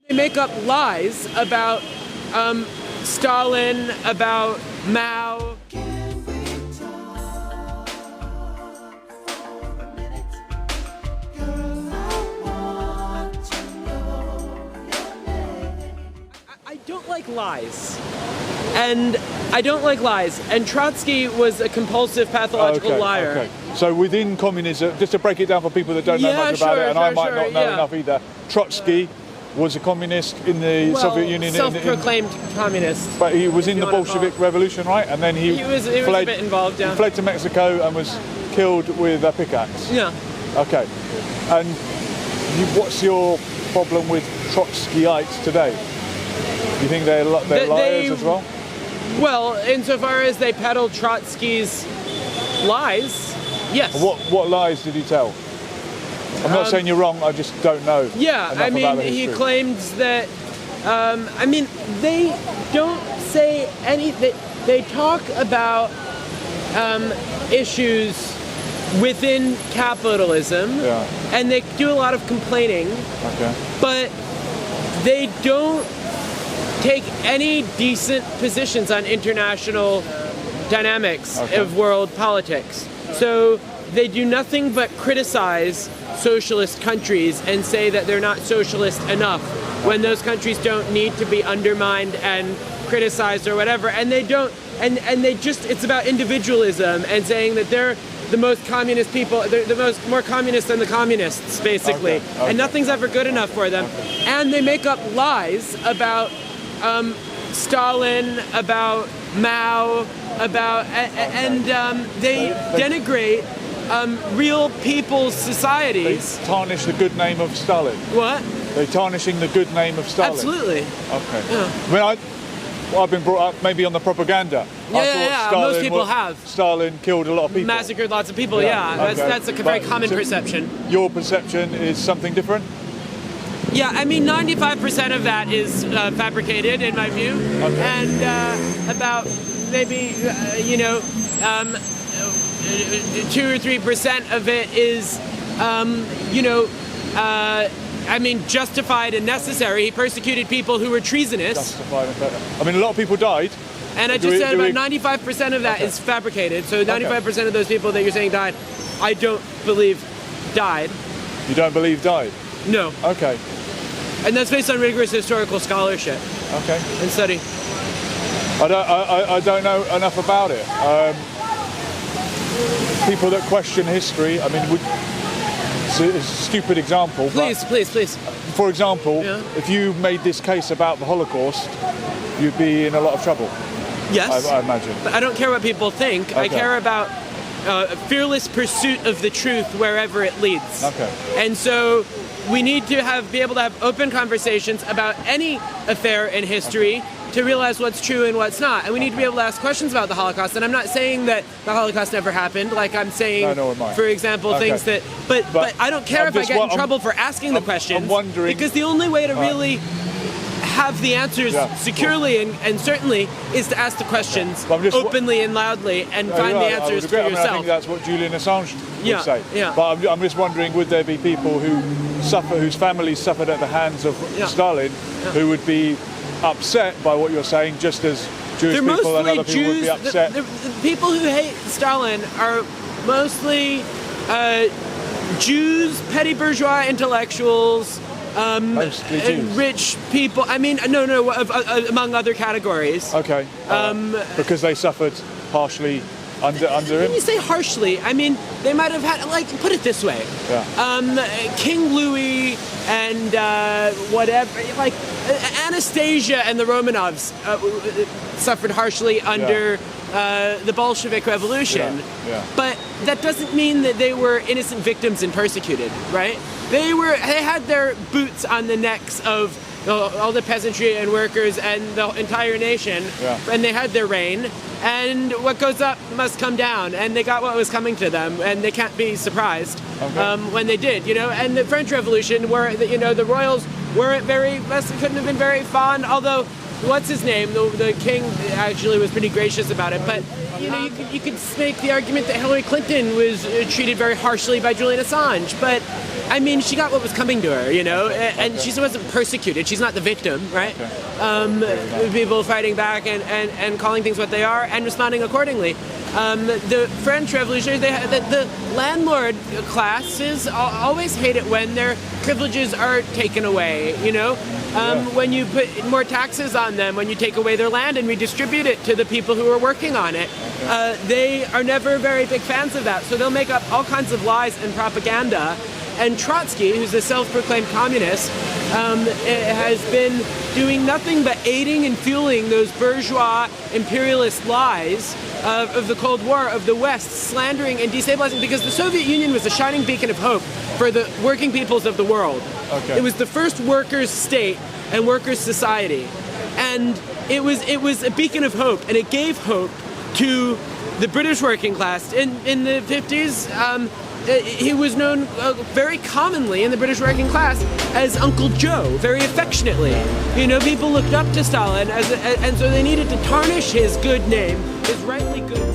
They make up lies about Stalin, about Mao. I don't like lies. And I don't like lies. And Trotsky was a compulsive, pathological liar. Okay. So within communism, just to break it down for people that don't know much about it, and I might not know enough either, Trotsky was a communist in the Soviet Union. Self-proclaimed communist. But he was in the Bolshevik Revolution, right? And then he was a bit involved, yeah. He fled to Mexico and was killed with a pickaxe. Yeah. Okay. And what's your problem with Trotskyites today? Do you think they're liars as well? Well, insofar as they peddled Trotsky's lies, yes. What lies did he tell? I'm not saying you're wrong, I just don't know. Yeah, I mean, he claims that, they don't say anything. They talk about issues within capitalism, and they do a lot of complaining, but they don't take any decent positions on international dynamics of world politics. So they do nothing but criticize socialist countries and say that they're not socialist enough when those countries don't need to be undermined and criticized or whatever. And they don't, and they just, it's about individualism and saying that they're the most communist people, they're more communist than the communists, basically. And nothing's ever good enough for them. And they make up lies about Stalin, about Mao, about, they denigrate real people's societies. They tarnish the good name of Stalin. What? They're tarnishing the good name of Stalin. Absolutely. Okay. Yeah. I mean, I've been brought up maybe on the propaganda. Yeah, most people have. Stalin killed a lot of people. Massacred lots of people, That's a very common perception. Your perception is something different? Yeah, I mean, 95% of that is fabricated, in my view. And about maybe, 2 or 3% of it is, justified and necessary. He persecuted people who were treasonous. Justified and better. I mean, a lot of people died. And I just said about 95% of that is fabricated. So 95% of those people that you're saying died, I don't believe died. You don't believe died? No. Okay. And that's based on rigorous historical scholarship. Okay. And study. I don't know enough about it. People that question history, I mean, it's a stupid example. Please. For example, if you made this case about the Holocaust, you'd be in a lot of trouble. Yes. I imagine. But I don't care what people think. I care about fearless pursuit of the truth wherever it leads. Okay. And so we need to be able to have open conversations about any affair in history to realize what's true and what's not. And we need to be able to ask questions about the Holocaust. And I'm not saying that the Holocaust never happened. Like I'm saying, for example, things that... But I don't care if I get in trouble for asking the questions. I'm wondering... Because the only way to really have the answers securely and certainly is to ask the questions openly and loudly and find the answers for yourself. I think that's what Julian Assange would say. Yeah. But I'm just wondering, would there be people whose families suffered at the hands of Stalin who would be upset by what you're saying, just as Jewish people and other people would be upset? The people who hate Stalin are mostly Jews, petty bourgeois intellectuals, rich people. I mean, no, among other categories. Okay. Because they suffered harshly under him? When you say harshly, I mean, they might have had, put it this way. King Louis and whatever, Anastasia and the Romanovs suffered harshly under the Bolshevik Revolution. But that doesn't mean that they were innocent victims and persecuted, right? They had their boots on the necks of all the peasantry and workers and the entire nation, and they had their reign. And what goes up must come down, and they got what was coming to them, and they can't be surprised when they did, And the French Revolution, where the royals couldn't have been very fond, although what's his name, the king actually was pretty gracious about it. But you could make the argument that Hillary Clinton was treated very harshly by Julian Assange, but I mean, she got what was coming to her, and she wasn't persecuted. She's not the victim, right? People fighting back and calling things what they are and responding accordingly. The French revolutionaries, the landlord classes always hate it when their privileges are taken away, when you put more taxes on them, when you take away their land and redistribute it to the people who are working on it. They are never very big fans of that, so they'll make up all kinds of lies and propaganda. And Trotsky, who's a self-proclaimed communist, has been doing nothing but aiding and fueling those bourgeois imperialist lies of the Cold War, of the West, slandering and destabilizing, because the Soviet Union was a shining beacon of hope for the working peoples of the world. It was the first workers' state and workers' society. And it was a beacon of hope, and it gave hope to the British working class. In the 50s, he was known very commonly in the British working class as Uncle Joe, very affectionately. People looked up to Stalin, and so they needed to tarnish his good name, his rightly good name.